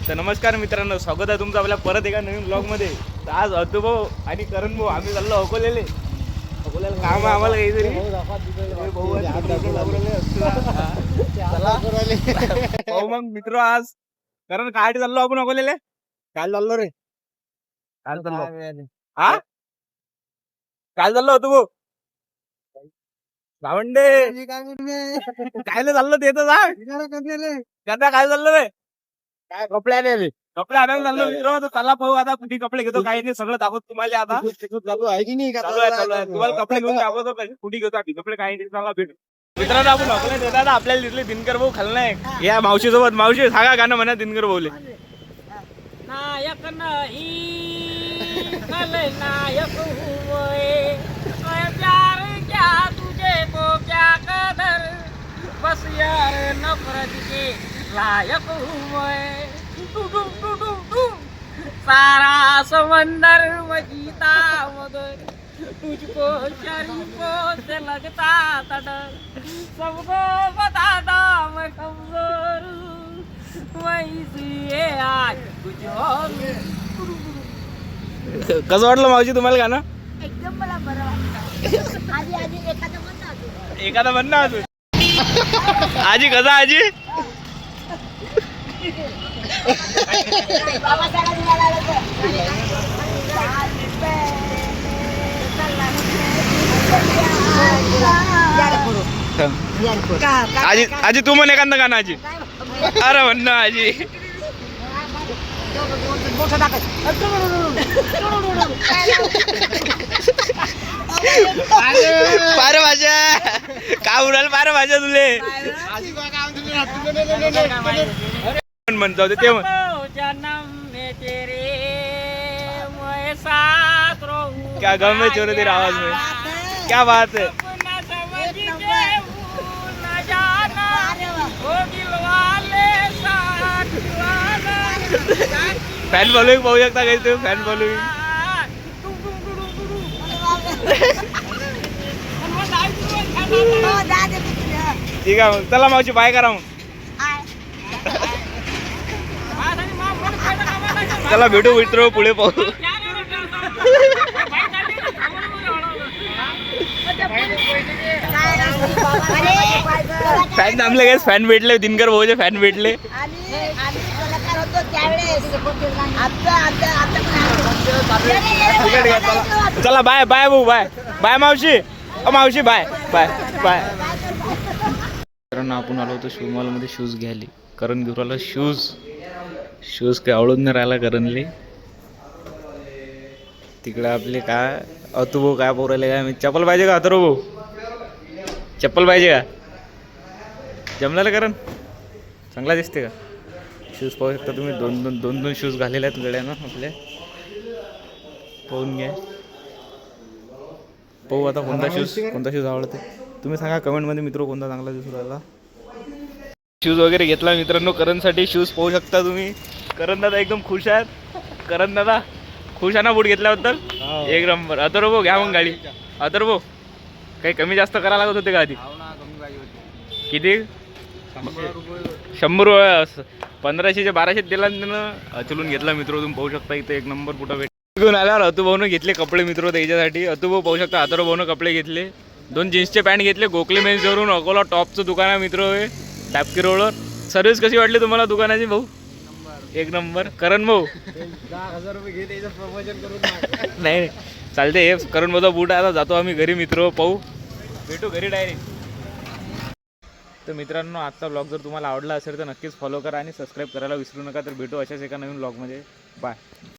तर नमस्कार मित्रांनो, स्वागत आहे तुमचं आपल्या परत एका नवीन ब्लॉगमध्ये. तर आज अतुभाऊ आणि करण भाऊ आम्ही चाललो अकोल्याला काम आहे आम्हाला काहीतरी. भाऊ मग मित्र आज करण काय चाललो आपण अकोल्याला? काल चाललो रे. काल चाललो हा काल चाललो होतो भाऊ गावंडे काय चाललो ते तर सांग. काय चाललं रे? काय कपडे आले कपडे आणायला चाललो मित्र. चला भाऊ आता कुठे कपडे घेतो काही नाही सगळं दाखवतो तुम्हाला. आता चालू आहे की नाही? चालू आहे. तुम्हाला कपडे घेऊन दाखवतो कुठे घेतो आधी कपडे काही नाही. चला भेटू मित्रांनो. आपण अकोल्यात देतात आपल्याला तिथले दिनकर भाऊ खलनायक या मावशी सोबत. मावशी सांगा गाणं म्हणा दिनकर भाऊले. नायक नहीं खलनायक हुए प्यार क्या तुझे को क्या कदर बस यार नफरत के लायक हुए सारा समंदर मजीता मगर तुझको शरीफों से लगता तडर सबको बताता मैं कमजोर हूँ मैं इसलिए आज कुछ और कसं वाटलं मावशी तुम्हाला गाणं? एकदम मला बरं वाटतं. आधी आधी एखादं म्हणणं अजून. एखादा म्हण ना अजून. आजी कसा आजी? बाबासाहेबांनी मला आलं आजी आजी तू म्हण एखादं गाणं आजी. अरे म्हण ना आजी. पार भाषा का उडाल पार भाषा तुले म्हणतो ते म्हण. जन्म में तेरे मैं साथ रहूं क्या गम है चोरे तेरे आवाज में. क्या बात है. अपना समझ के भूल न जाना वो दिल वाले साथ वाला फॅन फॉलोइंग पाहू शकता काही तुम्ही. फॅन फॉलोइंग ठीक आहे मग चला मावशी बाय करा मग. चला भेटू मित्र पुढे पाहू. फॅन थांबले काय? फॅन भेटले दिनकर भाऊचे फॅन भेटले. चला बाय बाय भाऊ. बाय बाय मावशी. मावशी बाय बाय बाय. कारण आपण आलो होतो शू मॉलमध्ये शूज घ्यायला. करण घेऊन आला शूज काही आवडून नाही राहिला करणले. तिकडे आपले काय अतु भाऊ काय पोरायले काय मी. चप्पल पाहिजे का अथर्व भाऊ? चप्पल पाहिजे का? जमलेलं करण चांगला दिसते का? शूज पाहू शकता तुम्ही. दोन शूज घालेले आहेत गड्यानं आपल्या. पाहून घ्या. पाहू आता कोणता शूज आवडते तुम्ही सांगा कमेंटमध्ये मित्र. कोणता चांगला दिसून राहिला. शूज वगैरे घेतला मित्रांनो करणसाठी. शूज पाहू शकता तुम्ही. करण दादा एकदम खुश आहेत. करण दादा खुश आहे ना बूट घेतल्याबद्दल? एक नंबर. अथर्व भाऊ घ्या मग गाडी. अथर्व भाऊ काही कमी जास्त करायला लागत होते का आधी? किती? 100 रुपये. 1500 1200 दिला त्यानं चलून घेतला मित्र. तुम्ही पाहू शकता इथे एक नंबर कुठं भेट घेऊन आल्यावर अतुभाऊनं घेतले कपडे मित्र त्याच्यासाठी. अतुभाऊ पाहू शकता. अथर्व भाऊनं कपडे घेतले. 2 जीन्सचे पॅन्ट घेतले. गोखले मेन्सवरून अकोला टॉपचं दुकान आहे मित्र. होय टॅपकी रोडवर. सर्व्हिस कशी वाटली तुम्हाला दुकानाची भाऊ? एक नंबर. करण भाऊ 10,000 रुपये घे त्याचं प्रमोशन करून. नाही चालते. हे करण भाऊचा बूट आहे. आता जातो आम्ही घरी मित्र. पाहू भेटू घरी डायरेक्ट. तर मित्रांनो आजचा ब्लॉग जर तुम्हाला आवडला असेल तर नक्कीच फॉलो करा आणि सबस्क्राईब करायला विसरू नका. तर भेटू अशाच एका नवीन ब्लॉगमध्ये. बाय.